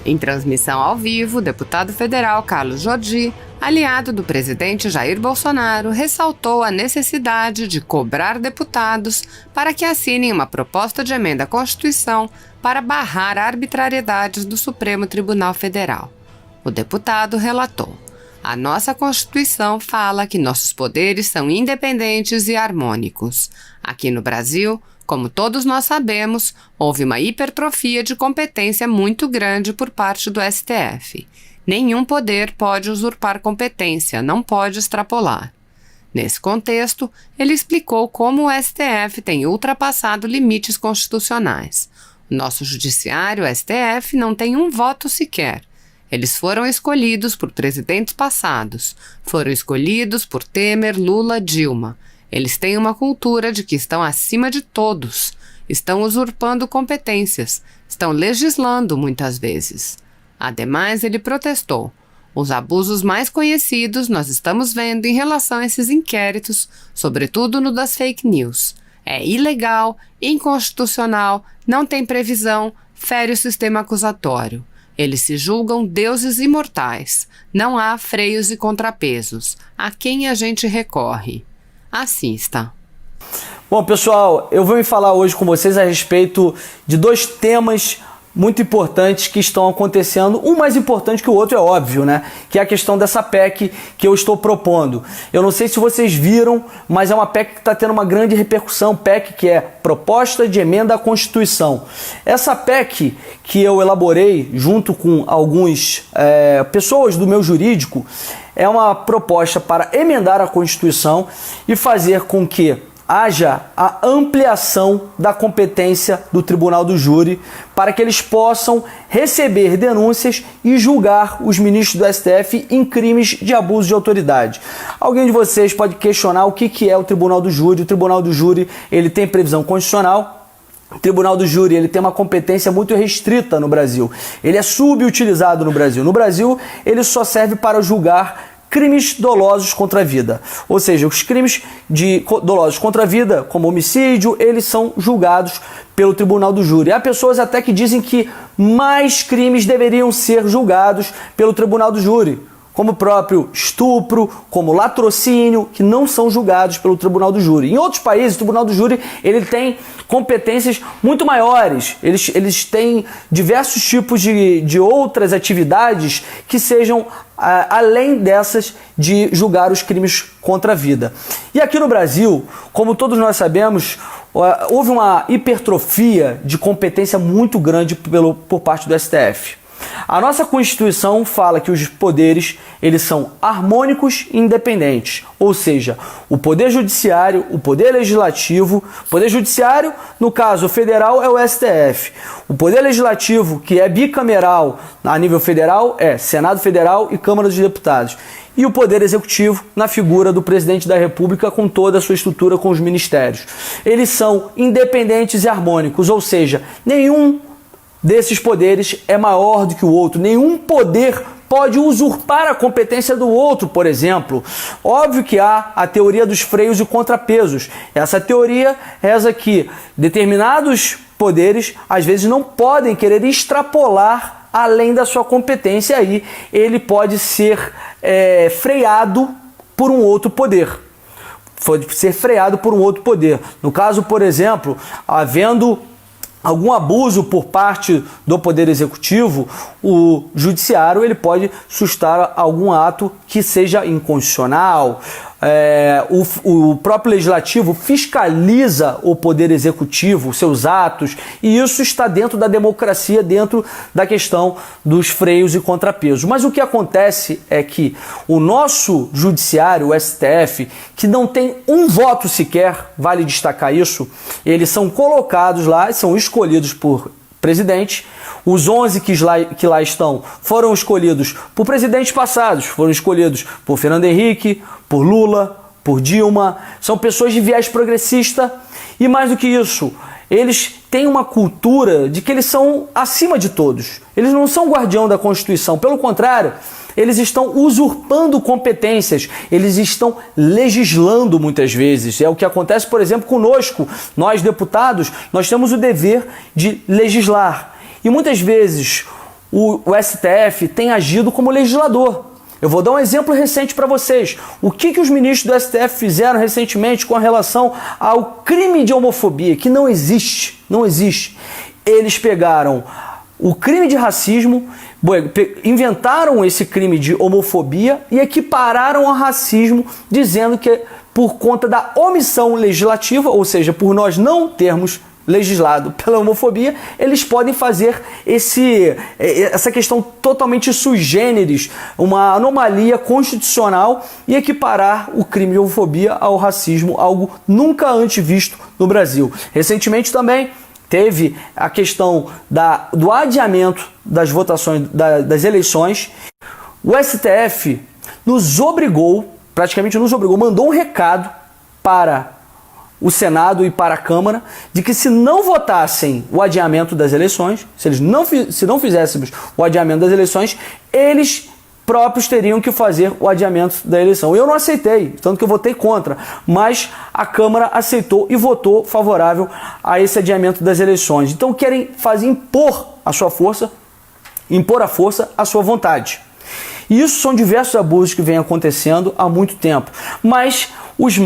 Em transmissão ao vivo, o deputado federal Carlos Jordi, aliado do presidente Jair Bolsonaro, ressaltou a necessidade de cobrar deputados para que assinem uma proposta de emenda à Constituição para barrar arbitrariedades do Supremo Tribunal Federal. O deputado relatou: "A nossa Constituição fala que nossos poderes são independentes e harmônicos. Aqui no Brasil, como todos nós sabemos, houve uma hipertrofia de competência muito grande por parte do STF. Nenhum poder pode usurpar competência, não pode extrapolar." Nesse contexto, ele explicou como o STF tem ultrapassado limites constitucionais. O nosso judiciário, o STF, não tem um voto sequer. Eles foram escolhidos por presidentes passados. Foram escolhidos por Temer, Lula, Dilma. Eles têm uma cultura de que estão acima de todos. Estão usurpando competências. Estão legislando muitas vezes. Ademais, ele protestou: "Os abusos mais conhecidos nós estamos vendo em relação a esses inquéritos, sobretudo no das fake news. É ilegal, inconstitucional, não tem previsão, fere o sistema acusatório. Eles se julgam deuses imortais. Não há freios e contrapesos. A quem a gente recorre?" Assista. Bom, pessoal, eu vou falar hoje com vocês a respeito de dois temas muito importantes que estão acontecendo. Um mais importante que o outro, é óbvio, né? Que é a questão dessa PEC que eu estou propondo. Eu não sei se vocês viram, mas é uma PEC que está tendo uma grande repercussão. PEC que é Proposta de Emenda à Constituição. Essa PEC que eu elaborei junto com algumas pessoas do meu jurídico é uma proposta para emendar a Constituição e fazer com que haja a ampliação da competência do Tribunal do Júri para que eles possam receber denúncias e julgar os ministros do STF em crimes de abuso de autoridade. Alguém de vocês pode questionar o que é o Tribunal do Júri. O Tribunal do Júri, ele tem previsão constitucional. O Tribunal do Júri, ele tem uma competência muito restrita no Brasil. Ele é subutilizado no Brasil. No Brasil, ele só serve para julgar crimes dolosos contra a vida. Ou seja, os crimes dolosos contra a vida, como homicídio, eles são julgados pelo Tribunal do Júri. Há pessoas até que dizem que mais crimes deveriam ser julgados pelo Tribunal do Júri, como o próprio estupro, como latrocínio, que não são julgados pelo Tribunal do Júri. Em outros países, o Tribunal do Júri ele tem competências muito maiores. Eles têm diversos tipos de outras atividades que sejam além dessas de julgar os crimes contra a vida. E aqui no Brasil, como todos nós sabemos, houve uma hipertrofia de competência muito grande por parte do STF. A nossa Constituição fala que os poderes eles são harmônicos e independentes, ou seja, o Poder Judiciário, o Poder Legislativo, o Poder Judiciário, no caso federal, é o STF. O Poder Legislativo, que é bicameral a nível federal, é Senado Federal e Câmara dos Deputados. E o Poder Executivo, na figura do Presidente da República, com toda a sua estrutura com os ministérios. Eles são independentes e harmônicos, ou seja, nenhum desses poderes é maior do que o outro. Nenhum poder pode usurpar a competência do outro, por exemplo. Óbvio que há a teoria dos freios e contrapesos. Essa teoria reza que determinados poderes, às vezes, não podem querer extrapolar além da sua competência. E aí ele pode ser freado por um outro poder. Pode ser freado por um outro poder. No caso, por exemplo, havendo algum abuso por parte do Poder Executivo, o Judiciário ele pode suscitar algum ato que seja inconstitucional. O próprio Legislativo fiscaliza o Poder Executivo, seus atos, e isso está dentro da democracia, dentro da questão dos freios e contrapesos. Mas o que acontece é que o nosso Judiciário, o STF, que não tem um voto sequer, vale destacar isso, eles são colocados lá, são escolhidos por presidente. Os 11 que lá estão foram escolhidos por presidentes passados, foram escolhidos por Fernando Henrique, por Lula, por Dilma. São pessoas de viés progressista e, mais do que isso, eles têm uma cultura de que eles são acima de todos. Eles não são guardião da Constituição, pelo contrário, eles estão usurpando competências, eles estão legislando muitas vezes. É o que acontece, por exemplo, conosco. Nós, deputados, nós temos o dever de legislar. E muitas vezes o STF tem agido como legislador. Eu vou dar um exemplo recente para vocês. O que os ministros do STF fizeram recentemente com relação ao crime de homofobia, que não existe, não existe. Eles pegaram o crime de racismo, inventaram esse crime de homofobia e equipararam ao racismo, dizendo que por conta da omissão legislativa, ou seja, por nós não termos legislado pela homofobia, eles podem fazer essa questão totalmente sui generis, uma anomalia constitucional, e equiparar o crime de homofobia ao racismo, algo nunca antes visto no Brasil. Recentemente também teve a questão do adiamento das votações das eleições. O STF praticamente nos obrigou, mandou um recado para o Senado e para a Câmara de que se não votassem o adiamento das eleições, se não fizéssemos o adiamento das eleições, eles próprios teriam que fazer o adiamento da eleição. Eu não aceitei, tanto que eu votei contra, mas a Câmara aceitou e votou favorável a esse adiamento das eleições. Então querem impor a força, a sua vontade. E isso são diversos abusos que vêm acontecendo há muito tempo. Mas os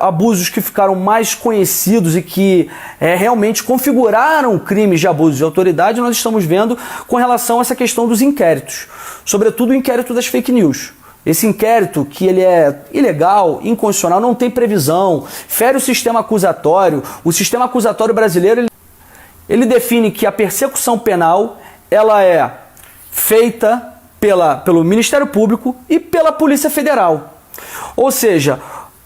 abusos que ficaram mais conhecidos e que realmente configuraram crimes de abuso de autoridade, nós estamos vendo com relação a essa questão dos inquéritos. Sobretudo o inquérito das fake news. Esse inquérito, que ele é ilegal, inconstitucional, não tem previsão, fere o sistema acusatório. O sistema acusatório brasileiro, ele define que a persecução penal ela é feita pelo Ministério Público e pela Polícia Federal. Ou seja,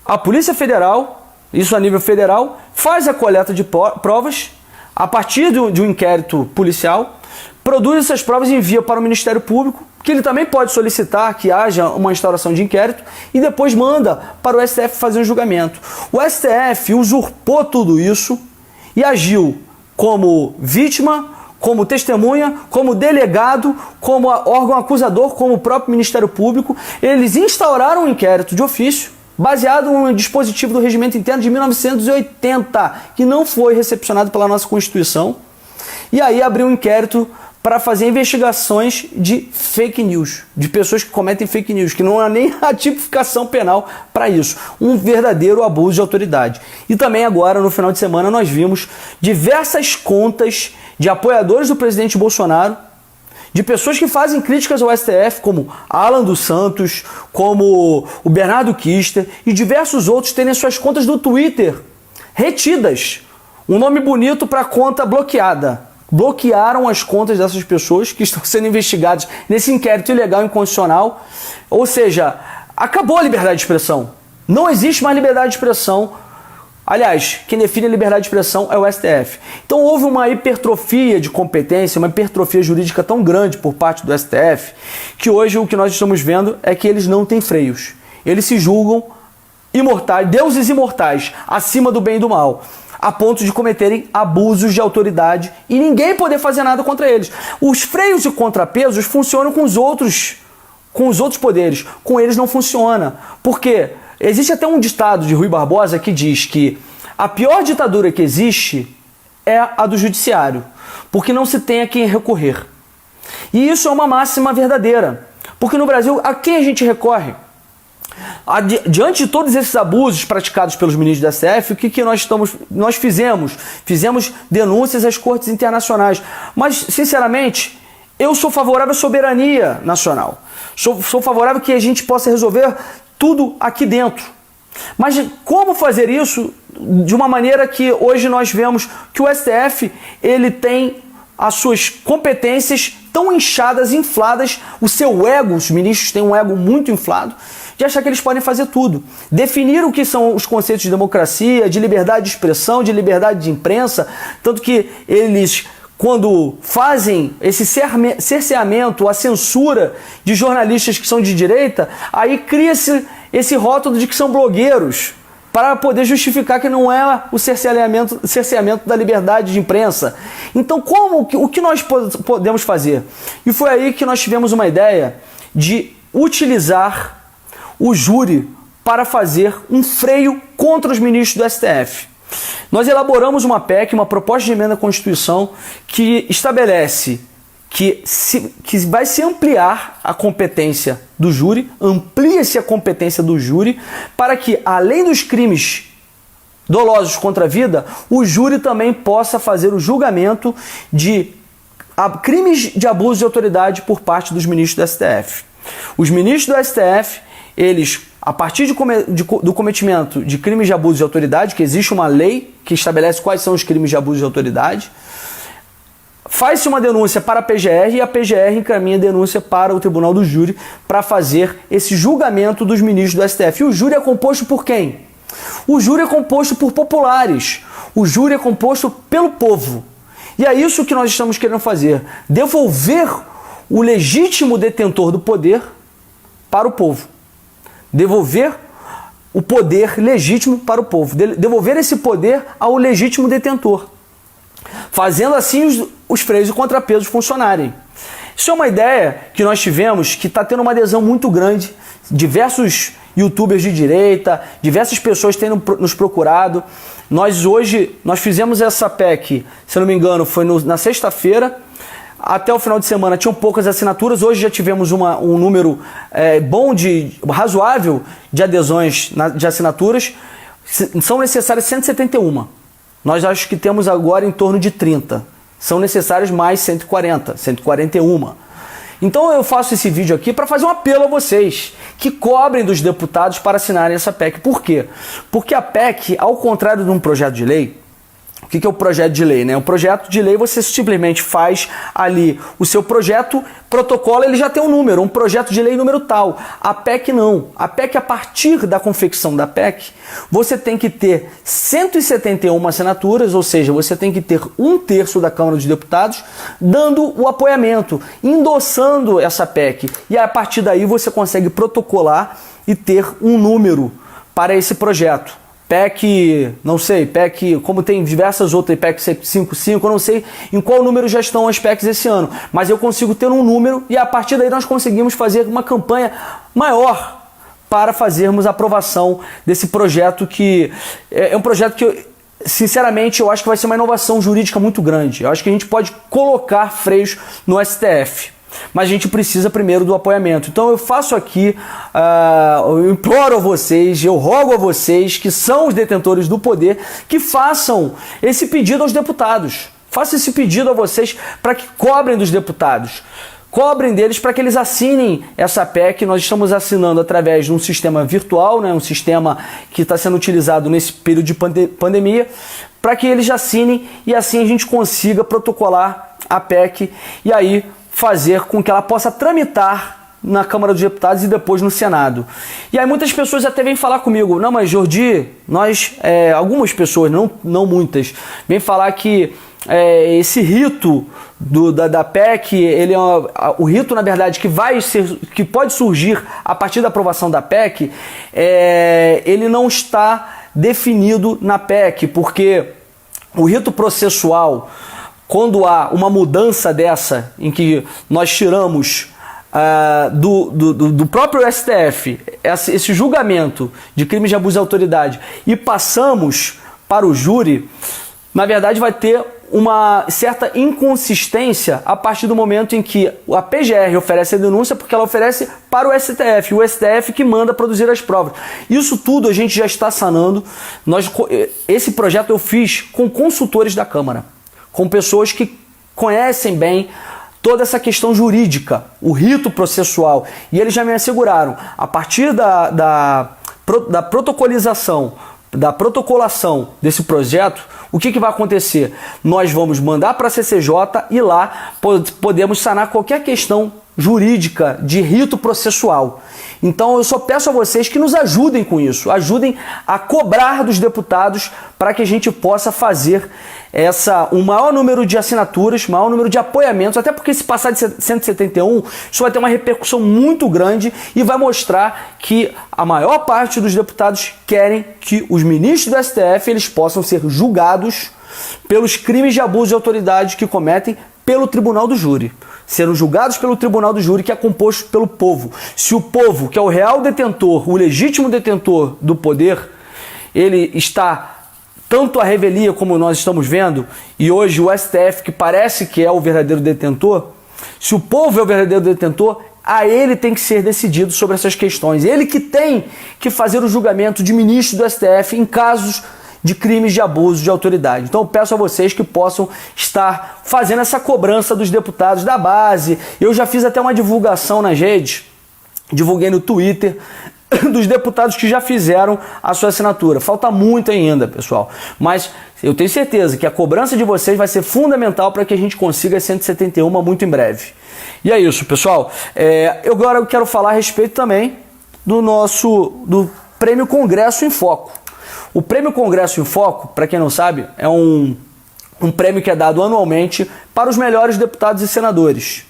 a Polícia Federal, isso a nível federal, faz a coleta de provas a partir de um inquérito policial, produz essas provas e envia para o Ministério Público, que ele também pode solicitar que haja uma instauração de inquérito, e depois manda para o STF fazer um julgamento. O STF usurpou tudo isso e agiu como vítima, como testemunha, como delegado, como órgão acusador, como o próprio Ministério Público. Eles instauraram um inquérito de ofício, baseado em um dispositivo do Regimento Interno de 1980, que não foi recepcionado pela nossa Constituição, e aí abriu um inquérito para fazer investigações de fake news, de pessoas que cometem fake news, que não há nem a tipificação penal para isso. Um verdadeiro abuso de autoridade. E também agora, no final de semana, nós vimos diversas contas de apoiadores do presidente Bolsonaro, de pessoas que fazem críticas ao STF, como Alan dos Santos, como o Bernardo Kister e diversos outros, terem suas contas do Twitter retidas. Um nome bonito para conta bloqueada. Bloquearam as contas dessas pessoas que estão sendo investigadas nesse inquérito ilegal e inconstitucional. Ou seja, acabou a liberdade de expressão. Não existe mais liberdade de expressão. Aliás, quem define a liberdade de expressão é o STF. Então houve uma hipertrofia de competência, uma hipertrofia jurídica tão grande por parte do STF, que hoje o que nós estamos vendo é que eles não têm freios. Eles se julgam imortais, deuses imortais, acima do bem e do mal, a ponto de cometerem abusos de autoridade e ninguém poder fazer nada contra eles. Os freios e contrapesos funcionam com os outros poderes, com eles não funciona. Por quê? Existe até um ditado de Rui Barbosa que diz que a pior ditadura que existe é a do judiciário, porque não se tem a quem recorrer. E isso é uma máxima verdadeira, porque no Brasil, a quem a gente recorre? Diante de todos esses abusos praticados pelos ministros da STF, o que nós fizemos? Fizemos denúncias às cortes internacionais. Mas, sinceramente, eu sou favorável à soberania nacional. Sou favorável que a gente possa resolver tudo aqui dentro. Mas como fazer isso de uma maneira que hoje nós vemos que o STF ele tem as suas competências tão inchadas, infladas, o seu ego, os ministros têm um ego muito inflado, de achar que eles podem fazer tudo. Definir o que são os conceitos de democracia, de liberdade de expressão, de liberdade de imprensa, tanto que eles, quando fazem esse cerceamento, a censura de jornalistas que são de direita, aí cria-se esse rótulo de que são blogueiros, para poder justificar que não é o cerceamento da liberdade de imprensa. Então, o que nós podemos fazer? E foi aí que nós tivemos uma ideia de utilizar o júri para fazer um freio contra os ministros do STF. Nós elaboramos uma PEC, uma proposta de emenda à Constituição, que estabelece que vai se ampliar a competência do júri, amplia-se a competência do júri, para que, além dos crimes dolosos contra a vida, o júri também possa fazer o julgamento de crimes de abuso de autoridade por parte dos ministros do STF. Os ministros do STF, eles, a partir do cometimento de crimes de abuso de autoridade, que existe uma lei que estabelece quais são os crimes de abuso de autoridade, faz-se uma denúncia para a PGR e a PGR encaminha a denúncia para o Tribunal do Júri para fazer esse julgamento dos ministros do STF. E o júri é composto por quem? O júri é composto por populares. O júri é composto pelo povo. E é isso que nós estamos querendo fazer. Devolver o legítimo detentor do poder para o povo. Devolver o poder legítimo para o povo. Devolver esse poder ao legítimo detentor. Fazendo assim os freios e contrapesos funcionarem. Isso é uma ideia que nós tivemos, que está tendo uma adesão muito grande. Diversos youtubers de direita, diversas pessoas têm nos procurado. Nós fizemos essa PEC, se eu não me engano, foi na sexta-feira. Até o final de semana tinham poucas assinaturas. Hoje já tivemos um número razoável de adesões de assinaturas. São necessárias 171. Nós acho que temos agora em torno de 30. São necessárias mais 140, 141. Então eu faço esse vídeo aqui para fazer um apelo a vocês que cobrem dos deputados para assinarem essa PEC. Por quê? Porque a PEC, ao contrário de um projeto de lei, o que é o projeto de lei, né? O projeto de lei você simplesmente faz ali o seu projeto, protocolo, ele já tem um número, um projeto de lei número tal. A PEC não. A PEC, a partir da confecção da PEC, você tem que ter 171 assinaturas, ou seja, você tem que ter 1/3 da Câmara dos Deputados dando o apoiamento, endossando essa PEC. E a partir daí você consegue protocolar e ter um número para esse projeto. PEC, não sei, PEC, como tem diversas outras, PEC 55, eu não sei em qual número já estão as PECs esse ano, mas eu consigo ter um número e a partir daí nós conseguimos fazer uma campanha maior para fazermos a aprovação desse projeto, que é um projeto que, sinceramente, eu acho que vai ser uma inovação jurídica muito grande. Eu acho que a gente pode colocar freios no STF. Mas a gente precisa primeiro do apoiamento. Então eu faço aqui, eu imploro a vocês, eu rogo a vocês que são os detentores do poder, que façam esse pedido aos deputados. Façam esse pedido a vocês para que cobrem dos deputados. Cobrem deles para que eles assinem essa PEC. Nós estamos assinando através de um sistema virtual, né, um sistema que está sendo utilizado nesse período de pandemia, para que eles assinem e assim a gente consiga protocolar a PEC e aí fazer com que ela possa tramitar na Câmara dos Deputados e depois no Senado. E aí muitas pessoas até vêm falar comigo, não, mas Jordi, algumas pessoas, não muitas, vêm falar que esse rito da PEC, ele é o rito, na verdade, que pode surgir a partir da aprovação da PEC, ele não está definido na PEC, porque o rito processual, quando há uma mudança dessa, em que nós tiramos do próprio STF esse julgamento de crimes de abuso de autoridade e passamos para o júri, na verdade vai ter uma certa inconsistência a partir do momento em que a PGR oferece a denúncia, porque ela oferece para o STF, o STF que manda produzir as provas. Isso tudo a gente já está sanando. Esse projeto eu fiz com consultores da Câmara, com pessoas que conhecem bem toda essa questão jurídica, o rito processual. E eles já me asseguraram, a partir da protocolização, da protocolação desse projeto, o que vai acontecer? Nós vamos mandar para a CCJ e lá podemos sanar qualquer questão jurídica de rito processual. Então eu só peço a vocês que nos ajudem com isso, ajudem a cobrar dos deputados para que a gente possa fazer um maior número de assinaturas, maior número de apoiamentos, até porque se passar de 171, isso vai ter uma repercussão muito grande e vai mostrar que a maior parte dos deputados querem que os ministros do STF eles possam ser julgados pelos crimes de abuso de autoridade que cometem pelo Tribunal do Júri. Serão julgados pelo Tribunal do Júri, que é composto pelo povo. Se o povo, que é o real detentor, o legítimo detentor do poder, ele está tanto à revelia como nós estamos vendo, e hoje o STF, que parece que é o verdadeiro detentor, Se o povo é o verdadeiro detentor, a ele tem que ser decidido sobre essas questões. Ele que tem que fazer o julgamento de ministro do STF em casos de crimes de abuso de autoridade. Então eu peço a vocês que possam estar fazendo essa cobrança dos deputados da base. Eu já fiz até uma divulgação nas redes, divulguei no Twitter, dos deputados que já fizeram a sua assinatura. Falta muito ainda, pessoal. Mas eu tenho certeza que a cobrança de vocês vai ser fundamental para que a gente consiga as 171 muito em breve. E é isso, pessoal. Agora eu quero falar a respeito também do Prêmio Congresso em Foco. O Prêmio Congresso em Foco, para quem não sabe, é um prêmio que é dado anualmente para os melhores deputados e senadores.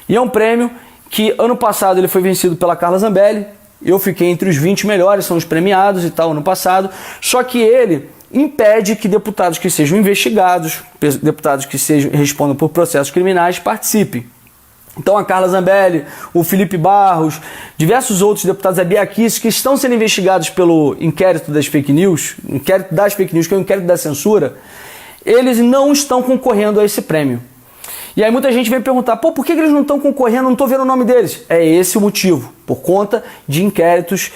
E é um prêmio que ano passado ele foi vencido pela Carla Zambelli. Eu fiquei entre os 20 melhores, são os premiados e tal, ano passado. Só que ele impede que deputados que sejam investigados, deputados que respondam por processos criminais, participem. Então a Carla Zambelli, o Felipe Barros, diversos outros deputados, a Bia Kicis, que estão sendo investigados pelo inquérito das fake news, que é o inquérito da censura, eles não estão concorrendo a esse prêmio. E aí muita gente vem perguntar, por que eles não estão concorrendo, não estou vendo o nome deles? É esse o motivo, por conta de inquéritos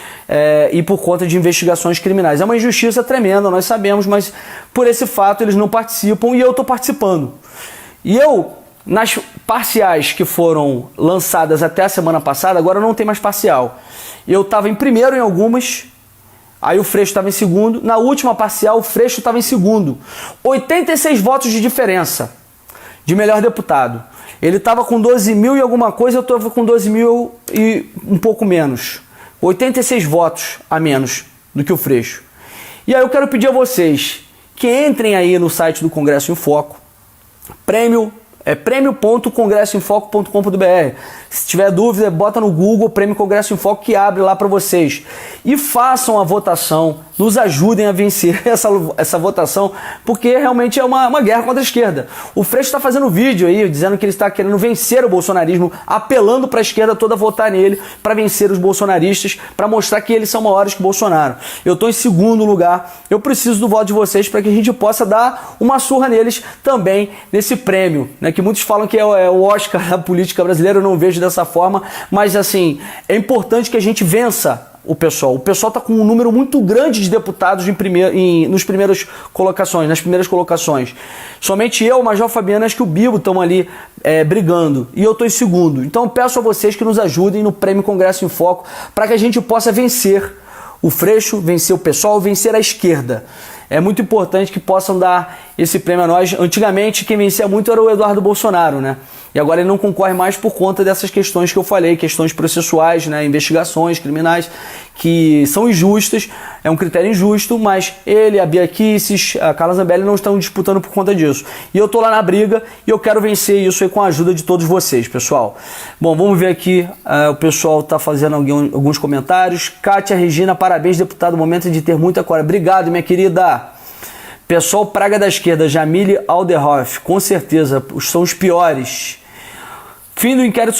e por conta de investigações criminais. É uma injustiça tremenda, nós sabemos, mas por esse fato eles não participam e eu estou participando. E eu, nas parciais que foram lançadas até a semana passada, agora não tem mais parcial. Eu estava em primeiro em algumas, aí o Freixo estava em segundo, na última parcial o Freixo estava em segundo. 86 votos de diferença de melhor deputado. Ele estava com 12 mil e alguma coisa, eu estava com 12 mil e um pouco menos. 86 votos a menos do que o Freixo. E aí eu quero pedir a vocês que entrem aí no site do Congresso em Foco, prêmio.congressoemfoco.com.br. Se tiver dúvida, bota no Google Prêmio Congresso em Foco que abre lá para vocês. E façam a votação, nos ajudem a vencer essa votação, porque realmente é uma guerra contra a esquerda. O Freixo está fazendo vídeo aí, dizendo que ele está querendo vencer o bolsonarismo, apelando para a esquerda toda a votar nele, para vencer os bolsonaristas, para mostrar que eles são maiores que o Bolsonaro. Eu estou em segundo lugar, eu preciso do voto de vocês para que a gente possa dar uma surra neles também nesse prêmio, né, que muitos falam que é o Oscar da política brasileira, eu não vejo dessa forma, mas assim, é importante que a gente vença o pessoal. O pessoal está com um número muito grande de deputados nas primeiras colocações. Somente eu, o Major Fabiano, acho que o Bibo estão ali brigando. E eu estou em segundo. Então eu peço a vocês que nos ajudem no Prêmio Congresso em Foco para que a gente possa vencer o Freixo, vencer o pessoal, vencer a esquerda. É muito importante que possam dar esse prêmio a nós. Antigamente, quem vencia muito era o Eduardo Bolsonaro, né? E agora ele não concorre mais por conta dessas questões que eu falei, questões processuais, né? Investigações criminais, que são injustas, é um critério injusto, mas ele, a Bia Kicis, a Carla Zambelli não estão disputando por conta disso. E eu tô lá na briga e eu quero vencer isso aí com a ajuda de todos vocês, pessoal. Bom, vamos ver aqui, o pessoal tá fazendo alguns comentários. Kátia Regina, parabéns, deputado, momento de ter muita coragem. Obrigado, minha querida. Pessoal, praga da esquerda, Jamile Alderhoff, com certeza, são os piores. Fim do inquérito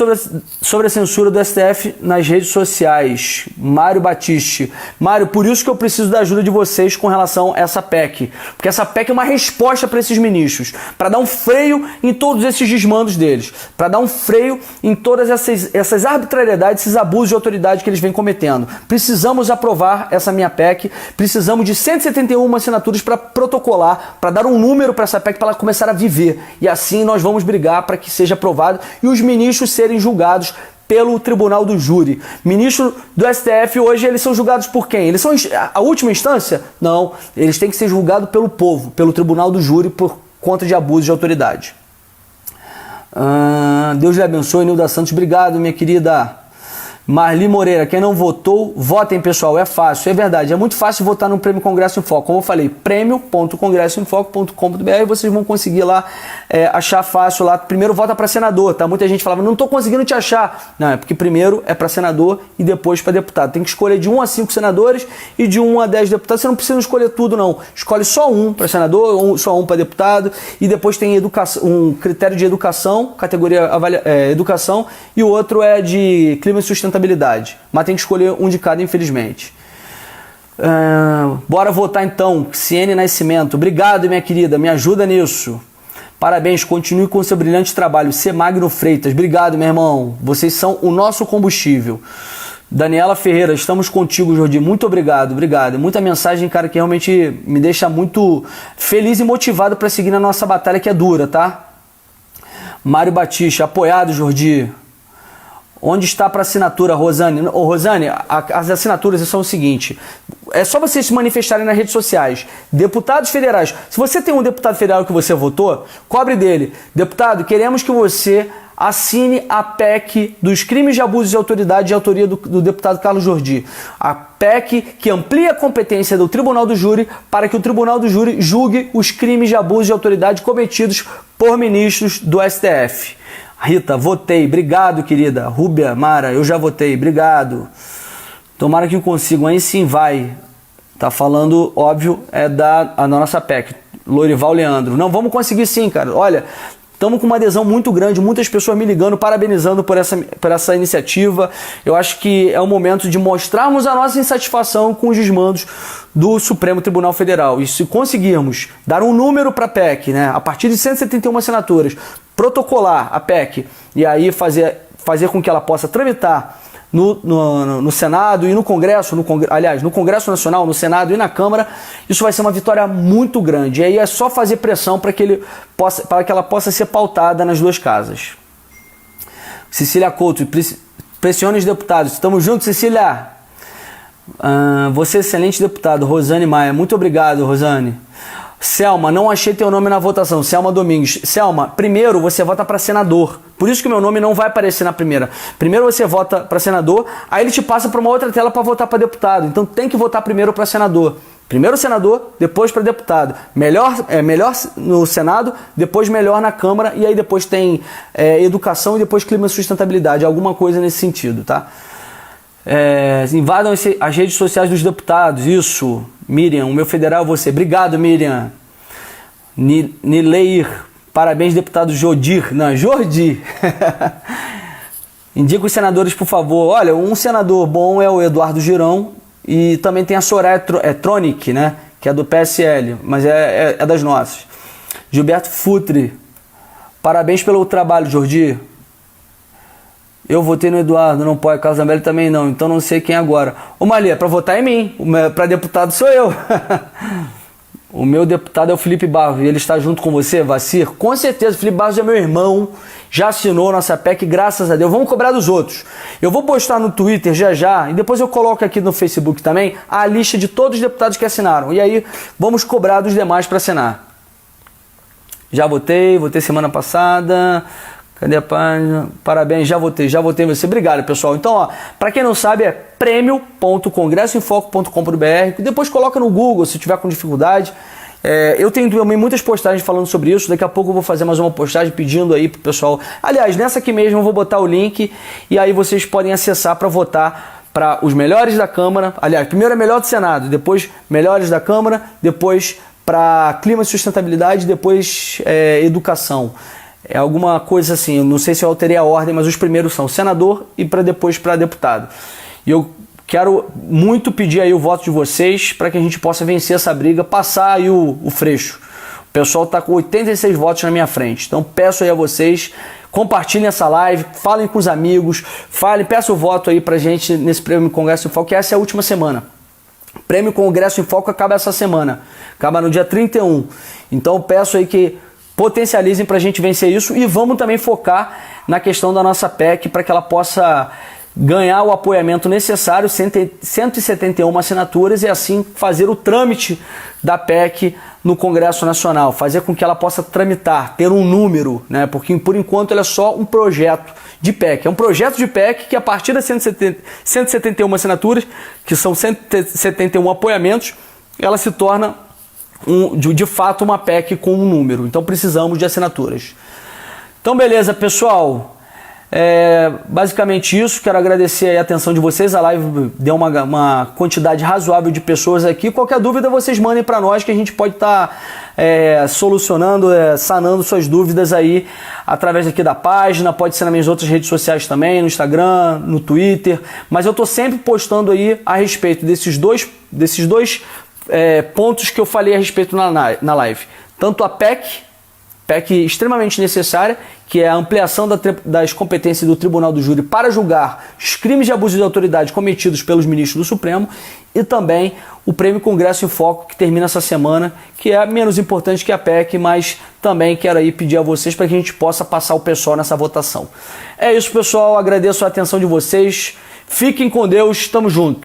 sobre a censura do STF nas redes sociais. Mário Batiste. Mário, por isso que eu preciso da ajuda de vocês com relação a essa PEC. Porque essa PEC é uma resposta para esses ministros. Para dar um freio em todos esses desmandos deles. Para dar um freio em todas essas arbitrariedades, esses abusos de autoridade que eles vêm cometendo. Precisamos aprovar essa minha PEC. Precisamos de 171 assinaturas para protocolar, para dar um número para essa PEC, para ela começar a viver. E assim nós vamos brigar para que seja aprovado e os ministros serem julgados pelo Tribunal do Júri. Ministro do STF hoje, eles são julgados por quem? Eles são a última instância? Não, eles têm que ser julgados pelo povo, pelo Tribunal do Júri por conta de abuso de autoridade. Deus lhe abençoe, Nilda Santos. Obrigado, minha querida. Marli Moreira, quem não votou, votem, pessoal, é fácil, é verdade, é muito fácil votar no Prêmio Congresso em Foco, como eu falei, prêmio.congressoemfoco.com.br, vocês vão conseguir lá achar fácil lá, primeiro vota para senador, tá? Muita gente falava, não tô conseguindo te achar, não, é porque primeiro é para senador e depois para deputado, tem que escolher de 1 a 5 senadores e de 1 a 10 deputados, você não precisa escolher tudo não, escolhe só um para senador, só um para deputado e depois tem um critério de educação, categoria educação e o outro é de clima e sustentabilidade. Mas tem que escolher um de cada, infelizmente. Bora votar então. Ciene Nascimento. Obrigado, minha querida. Me ajuda nisso. Parabéns, continue com seu brilhante trabalho. C. Magno Freitas, obrigado, meu irmão. Vocês são o nosso combustível. Daniela Ferreira, estamos contigo, Jordi. Muito obrigado, obrigado. Muita mensagem, cara, que realmente me deixa muito feliz e motivado para seguir na nossa batalha que é dura, tá? Mário Batista, apoiado, Jordi. Onde está para assinatura, Rosane? Ô, Rosane, as assinaturas são o seguinte: é só vocês se manifestarem nas redes sociais. Deputados federais. Se você tem um deputado federal que você votou, cobre dele. Deputado, queremos que você assine a PEC dos crimes de abuso de autoridade de autoria do deputado Carlos Jordi. A PEC que amplia a competência do Tribunal do Júri para que o Tribunal do Júri julgue os crimes de abuso de autoridade cometidos por ministros do STF. Rita, votei. Obrigado, querida. Rúbia, Mara, eu já votei. Obrigado. Tomara que consigam. Aí sim vai. Tá falando, óbvio, é da nossa PEC. Lorival Leandro. Não, vamos conseguir sim, cara. Olha, estamos com uma adesão muito grande, muitas pessoas me ligando, parabenizando por essa iniciativa. Eu acho que é o momento de mostrarmos a nossa insatisfação com os desmandos do Supremo Tribunal Federal. E se conseguirmos dar um número para a PEC, né, a partir de 171 assinaturas, protocolar a PEC e aí fazer com que ela possa tramitar no Senado e no Congresso, aliás, no Congresso Nacional, no Senado e na Câmara, isso vai ser uma vitória muito grande. E aí é só fazer pressão para que ela possa ser pautada nas duas casas. Cecília Couto, pressione os deputados. Estamos juntos, Cecília. Você é excelente deputado. Rosane Maia, muito obrigado, Rosane. Selma, não achei teu nome na votação. Selma Domingues. Selma, primeiro você vota para senador. Por isso que meu nome não vai aparecer na primeira. Primeiro você vota para senador, aí ele te passa para uma outra tela para votar para deputado. Então tem que votar primeiro para senador. Primeiro senador, depois para deputado. Melhor no Senado, depois melhor na Câmara, e aí depois tem educação e depois clima e sustentabilidade. Alguma coisa nesse sentido, tá? Invadam as redes sociais dos deputados. Isso. Miriam, o meu federal é você. Obrigado, Miriam. Nileir, parabéns, deputado Jodir. Não, Jordi. Indica os senadores, por favor. Olha, um senador bom é o Eduardo Girão e também tem a Soraya Tronic, né, que é do PSL, mas é das nossas. Gilberto Futre, parabéns pelo trabalho, Jordi. Eu votei no Eduardo, não pode, Carlos Zambelli também não, então não sei quem agora. Ô Malia, para votar em mim, para deputado sou eu. O meu deputado é o Felipe Barros, e ele está junto com você, Vacir? Com certeza, o Felipe Barros é meu irmão, já assinou nossa PEC, graças a Deus. Vamos cobrar dos outros. Eu vou postar no Twitter já, e depois eu coloco aqui no Facebook também, a lista de todos os deputados que assinaram. E aí, vamos cobrar dos demais para assinar. Já votei semana passada. Cadê a página? Parabéns, já votei você. Obrigado, pessoal. Então, ó, para quem não sabe, é prêmio.congressoemfoco.com.br. Depois coloca no Google se tiver com dificuldade. Eu tenho também muitas postagens falando sobre isso. Daqui a pouco eu vou fazer mais uma postagem pedindo aí pro pessoal. Aliás, nessa aqui mesmo eu vou botar o link e aí vocês podem acessar para votar para os melhores da Câmara. Aliás, primeiro é melhor do Senado, depois melhores da Câmara, depois para clima e sustentabilidade, depois educação. É alguma coisa assim, eu não sei se eu alterei a ordem, mas os primeiros são senador e depois para deputado. E eu quero muito pedir aí o voto de vocês para que a gente possa vencer essa briga, passar aí o freixo. O pessoal está com 86 votos na minha frente, então peço aí a vocês, compartilhem essa live, falem com os amigos, peçam o voto aí pra gente nesse Prêmio Congresso em Foco, que essa é a última semana. Prêmio Congresso em Foco acaba essa semana, acaba no dia 31. Então peço aí que potencializem para a gente vencer isso e vamos também focar na questão da nossa PEC para que ela possa ganhar o apoiamento necessário, 171 assinaturas, e assim fazer o trâmite da PEC no Congresso Nacional, fazer com que ela possa tramitar, ter um número, né? Porque por enquanto ela é só um projeto de PEC. É um projeto de PEC que a partir das 171 assinaturas, que são 171 apoiamentos, ela se torna de fato uma PEC com um número. Então precisamos de assinaturas. Então beleza, pessoal, basicamente isso. Quero agradecer a atenção de vocês. A live deu uma quantidade razoável de pessoas aqui. Qualquer dúvida vocês mandem para nós, que a gente pode estar solucionando, sanando suas dúvidas aí através aqui da página. Pode ser nas minhas outras redes sociais também, no Instagram, no Twitter, mas eu estou sempre postando aí a respeito desses dois pontos que eu falei a respeito na live. Tanto a PEC PEC extremamente necessária, que é a ampliação das competências do Tribunal do Júri para julgar os crimes de abuso de autoridade cometidos pelos ministros do Supremo, e também o Prêmio Congresso em Foco, que termina essa semana, que é menos importante que a PEC, mas também quero aí pedir a vocês para que a gente possa passar o pessoal nessa votação. É isso, pessoal, agradeço a atenção de vocês, fiquem com Deus, tamo junto.